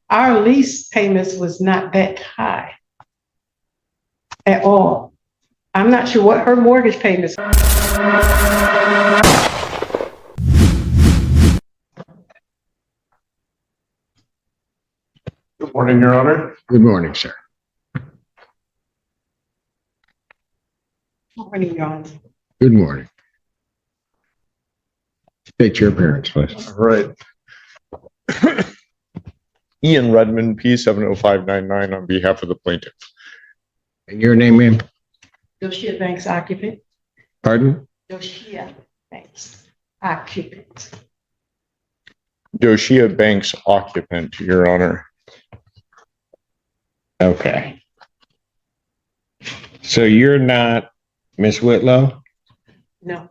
our lease payments was not that high at all. I'm not sure what her mortgage payments. Good morning, Your Honor. Good morning, sir. Morning, Your Honor. Good morning. State your appearance, please. All right. Ian Redmond, P70599 on behalf of the plaintiff. And your name, ma'am? Doshia Banks occupant. Pardon? Doshia Banks occupant. Doshia Banks occupant, Your Honor. Okay. So you're not Miss Whitlow? No.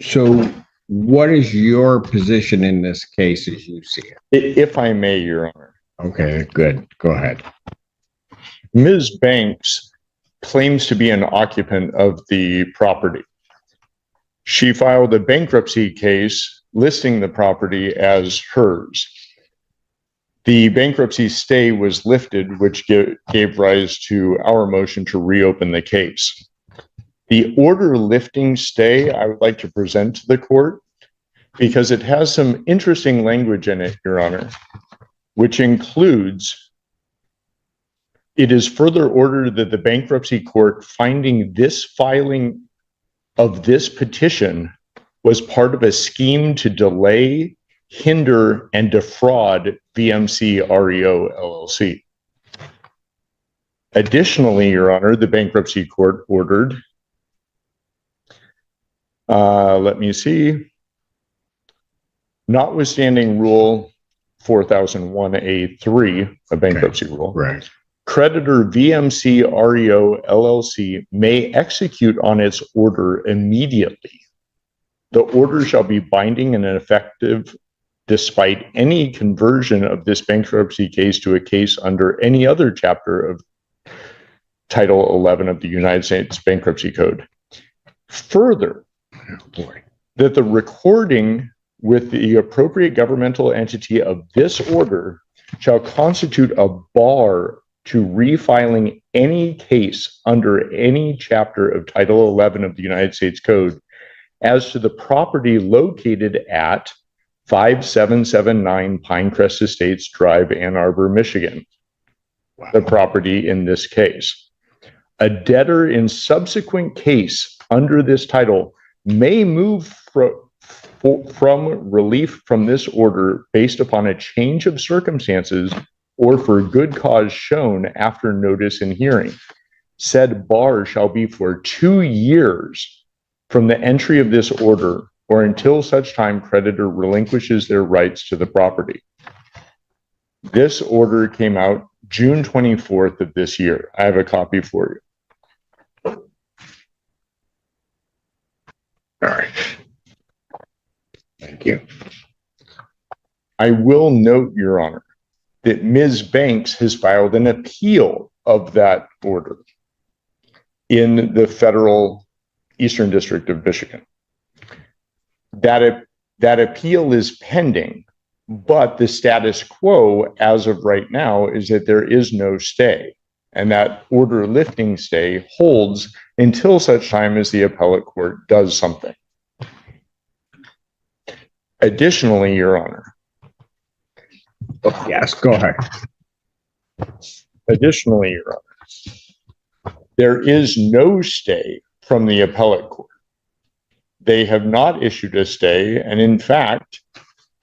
So what is your position in this case as you see it? If I may, Your Honor. Okay, good. Go ahead. Ms. Banks claims to be an occupant of the property. She filed a bankruptcy case listing the property as hers. The bankruptcy stay was lifted, which gave rise to our motion to reopen the case. The order lifting stay I would like to present to the court because it has some interesting language in it, Your Honor, which includes, it is further ordered that the bankruptcy court finding this filing of this petition was part of a scheme to delay, hinder, and defraud VMC REO LLC. Additionally, Your Honor, the bankruptcy court ordered, let me see, notwithstanding Rule 4001A3, a bankruptcy rule, Right. creditor VMC REO LLC may execute on its order immediately. The order shall be binding and effective despite any conversion of this bankruptcy case to a case under any other chapter of Title 11 of the United States Bankruptcy Code. Further, that the recording with the appropriate governmental entity of this order shall constitute a bar to refiling any case under any chapter of Title 11 of the United States Code as to the property located at 5779 Pinecrest Estates Drive, Ann Arbor, Michigan, the property in this case. A debtor in subsequent case under this title may move from relief from this order based upon a change of circumstances or for good cause shown after notice and hearing. Said bar shall be for 2 years from the entry of this order or until such time creditor relinquishes their rights to the property. This order came out June 24th of this year. I have a copy for you. All right. Thank you. I will note, Your Honor, that Ms. Banks has filed an appeal of that order in the federal Eastern District of Michigan. That appeal is pending, but the status quo as of right now is that there is no stay, and that order lifting stay holds until such time as the appellate court does something. Additionally, Your Honor. Yes, go ahead. Additionally, Your Honor, there is no stay from the appellate court. They have not issued a stay, and in fact,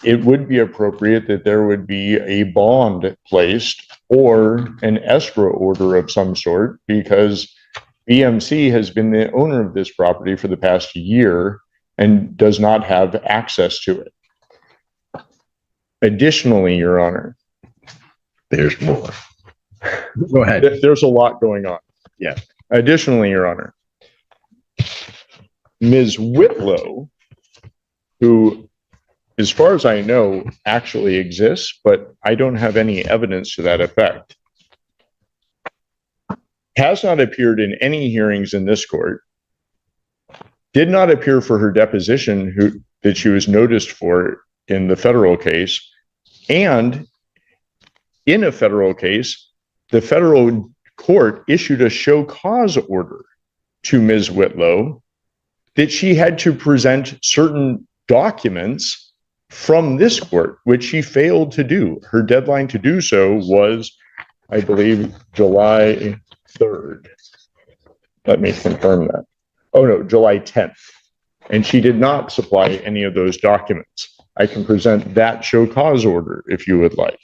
it would be appropriate that there would be a bond placed or an escrow order of some sort, because BMC has been the owner of this property for the past year and does not have access to it. Additionally, Your Honor, There's more. Go ahead. there's a lot going on. Yeah. Additionally, Your Honor, Ms. Whitlow, who, as far as I know, actually exists, but I don't have any evidence to that effect, has not appeared in any hearings in this court, did not appear for her deposition that she was noticed for in the federal case. And in a federal case, the federal court issued a show cause order to Ms. Whitlow that she had to present certain documents from this court, which she failed to do. Her deadline to do so was, I believe, July 3rd. Let me confirm that. Oh no, July 10th. And she did not supply any of those documents. I can present that show cause order if you would like.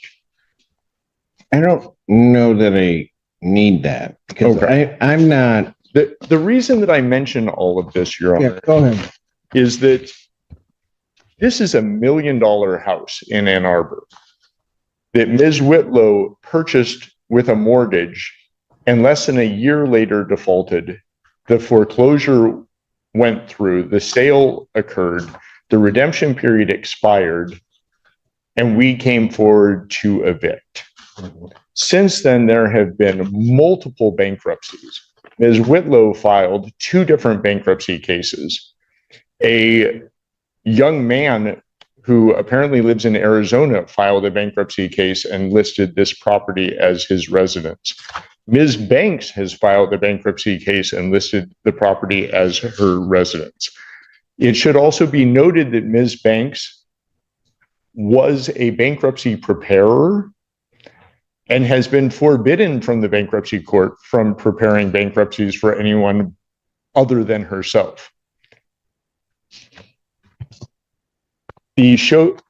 I don't know that I need that because Okay. I'm not. The reason that I mention all of this, Your Honor, Go ahead. is that this is $1 million house in Ann Arbor that Ms. Whitlow purchased with a mortgage and less than a year later defaulted. The foreclosure went through, the sale occurred, the redemption period expired, and we came forward to evict. Since then, there have been multiple bankruptcies. Ms. Whitlow filed 2 different bankruptcy cases. A young man who apparently lives in Arizona filed a bankruptcy case and listed this property as his residence. Ms. Banks has filed a bankruptcy case and listed the property as her residence. It should also be noted that Ms. Banks was a bankruptcy preparer and has been forbidden from the bankruptcy court from preparing bankruptcies for anyone other than herself.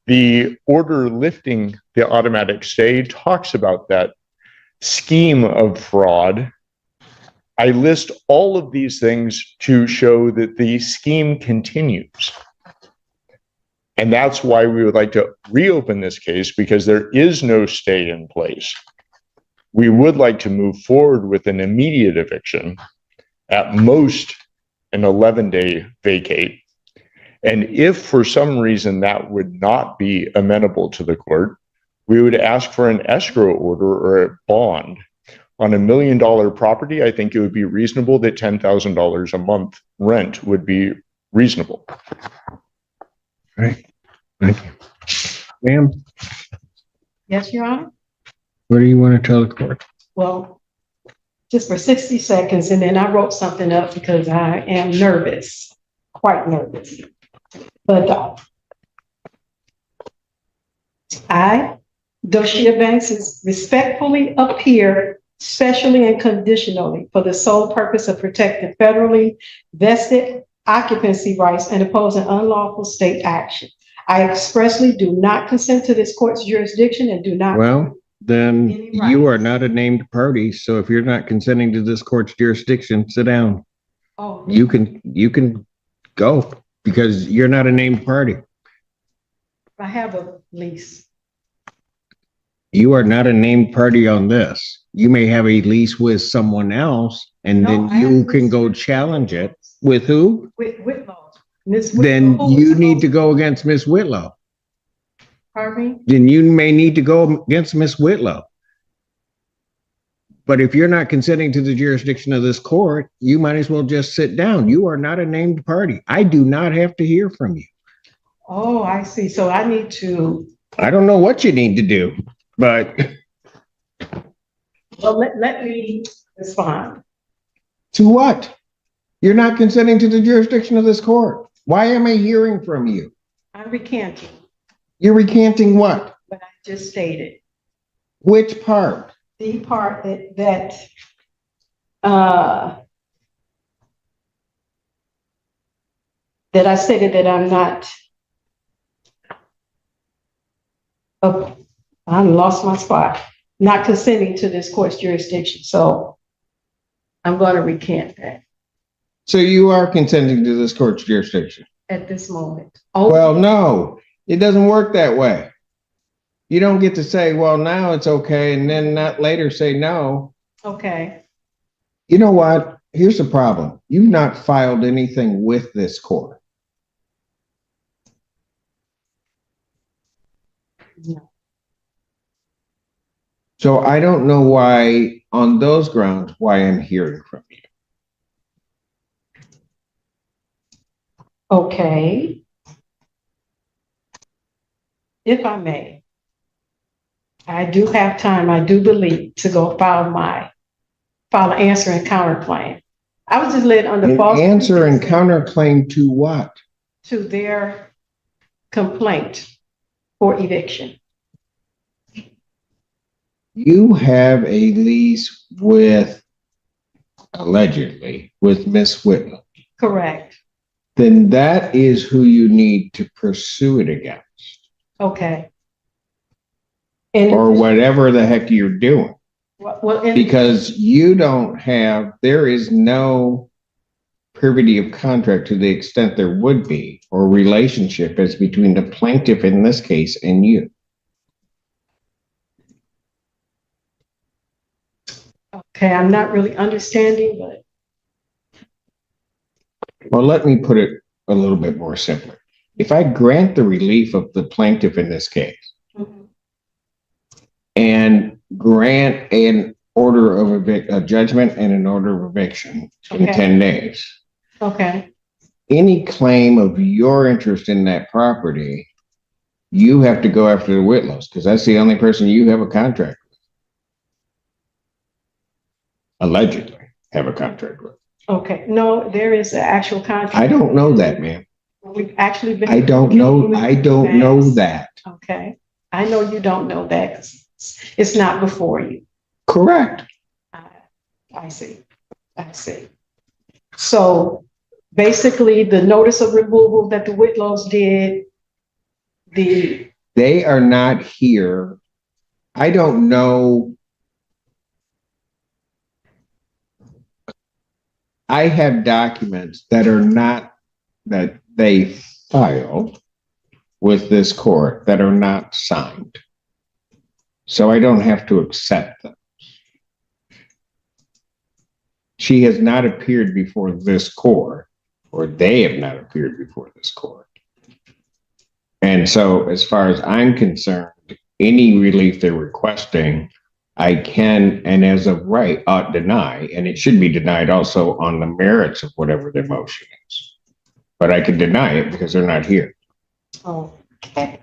The order lifting the automatic stay talks about that scheme of fraud. I list all of these things to show that the scheme continues. And that's why we would like to reopen this case, because there is no stay in place. We would like to move forward with an immediate eviction, at most an 11-day vacate. And if for some reason that would not be amenable to the court, we would ask for an escrow order or a bond. On $1 million property, I think it would be reasonable that $10,000 a month rent would be reasonable. Right. Thank you. Ma'am, Yes, Your Honor? what do you want to tell the court? Well, just for 60 seconds, and then I wrote something up because I am nervous, quite nervous. But I, Doshia Banks, is respectfully appear, specially and conditionally, for the sole purpose of protecting federally vested occupancy rights and opposing unlawful state action. I expressly do not consent to this court's jurisdiction and do not. Well, then Any you are rights. not a named party. So if you're not consenting to this court's jurisdiction, sit down. Oh, You can go because you're not a named party. I have a lease. You are not a named party on this. You may have a lease with someone else and No, then I have you a can lease go with- challenge it. With who? With Whitlow. Miss Then Whitlow, you who- need to go against Miss Whitlow. Pardon me? Then you may need to go against Miss Whitlow. But if you're not consenting to the jurisdiction of this court, you might as well just sit down. You are not a named party. I do not have to hear from you. Oh, I see. So I need to, I don't know what you need to do, but well, let me respond. to what? You're not consenting to the jurisdiction of this court. Why am I hearing from you? I'm recanting You're recanting what? what I just stated. Which part? The part that I stated that I'm not, oh, I lost my spot, not consenting to this court's jurisdiction. So I'm going to recant that So you are consenting to this court's jurisdiction? at this moment. Oh, Well, no, it doesn't work that way. You don't get to say, well, now it's okay, and then not later say no. okay. You know what? Here's the problem. You've not filed anything with this court. No. So I don't know why, on those grounds, why I'm hearing from you. Okay. If I may, I do have time, I do believe, to go file an answer and counterclaim. I was just led under An false answer and pretenses counterclaim to what? to their complaint for eviction. You have a lease with, allegedly, with Miss Whitlow. Correct. Then that is who you need to pursue it against, Okay. And or whatever the heck you're doing. well, Because you don't have, there is no privity of contract to the extent there would be, or relationship as between the plaintiff in this case and you. okay, I'm not really understanding, but Well, let me put it a little bit more simply. If I grant the relief of the plaintiff in this case and grant an order of a judgment and an order of eviction in Okay. 10 days, okay, any claim of your interest in that property, you have to go after the Whitlows because that's the only person you have a contract with. Allegedly have a contract with. okay. No, there is an actual contract. I don't know that, ma'am. We've actually been. I don't know that. Okay. I know you don't know that 'cause it's not before you. Correct. I see. I see. So basically, the notice of removal that the Whitlows did, They are not here. I don't know. I have documents that are not, that they filed with this court that are not signed. So I don't have to accept them. She has not appeared before this court, or they have not appeared before this court. And so as far as I'm concerned, any relief they're requesting, I can, and as of right, ought deny, and it should be denied also on the merits of whatever their motion is. But I can deny it because they're not here. okay.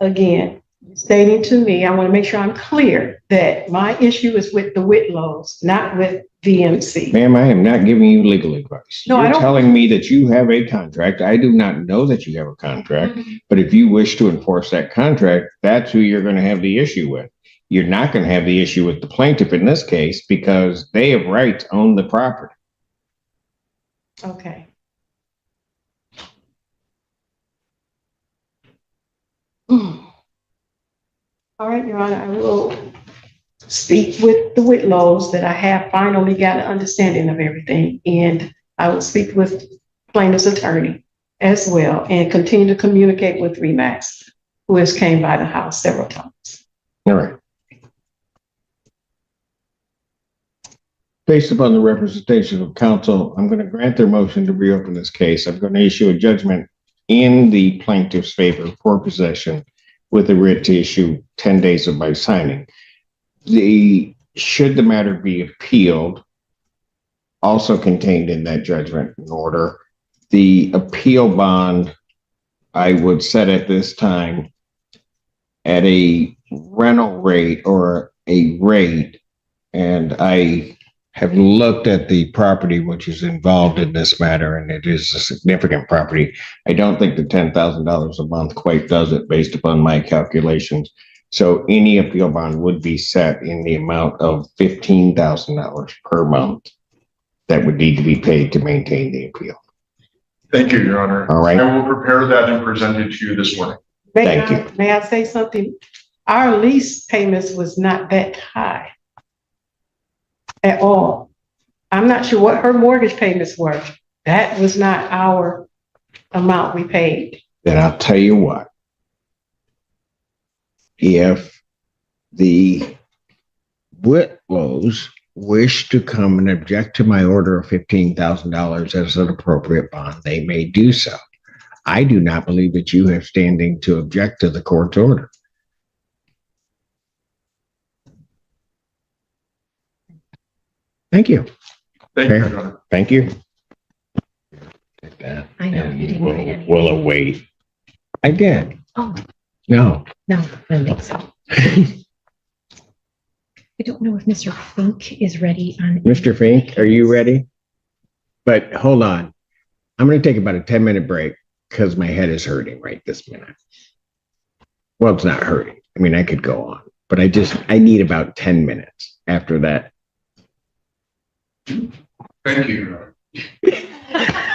Again, stating to me, I want to make sure I'm clear that my issue is with the Whitlows, not with VMC. Ma'am, I am not giving you legal advice. No, I You're don't- telling me that you have a contract. I do not know that you have a contract, but if you wish to enforce that contract, that's who you're going to have the issue with. You're not going to have the issue with the plaintiff in this case because they have right to own the property. Okay. All right, Your Honor, I will speak with the Whitlows that I have finally got an understanding of everything. And I will speak with plaintiff's attorney as well and continue to communicate with Remax, who has came by the house several times. All right. Based upon the representation of counsel, I'm going to grant their motion to reopen this case. I'm going to issue a judgment in the plaintiff's favor for possession with a writ to issue 10 days of my signing. Should the matter be appealed, also contained in that judgment in order, the appeal bond I would set at this time at a rental rate or a rate, and I have looked at the property which is involved in this matter, and it is a significant property. I don't think the $10,000 a month quite does it based upon my calculations. So any appeal bond would be set in the amount of $15,000 per month that would need to be paid to maintain the appeal. Thank you, Your Honor. All right. I will prepare that and present it to you this morning. Thank you. May I say something? Our lease payments was not that high at all. I'm not sure what her mortgage payments were. That was not our amount we paid. Then I'll tell you what. If the Whitlows wish to come and object to my order of $15,000 as an appropriate bond, they may do so. I do not believe that you have standing to object to the court's order. Thank you. Thank you, Your Honor. Thank you. Take that. I know, you didn't write any. We'll await. I did. Oh, No. no, I don't think so. I don't know if Mr. Fink is ready on. Mr. Fink, are you ready? But hold on. I'm going to take about a 10-minute break because my head is hurting right this minute. Well, it's not hurting. I mean, I could go on, but I need about 10 minutes after that. Thank you, Your Honor.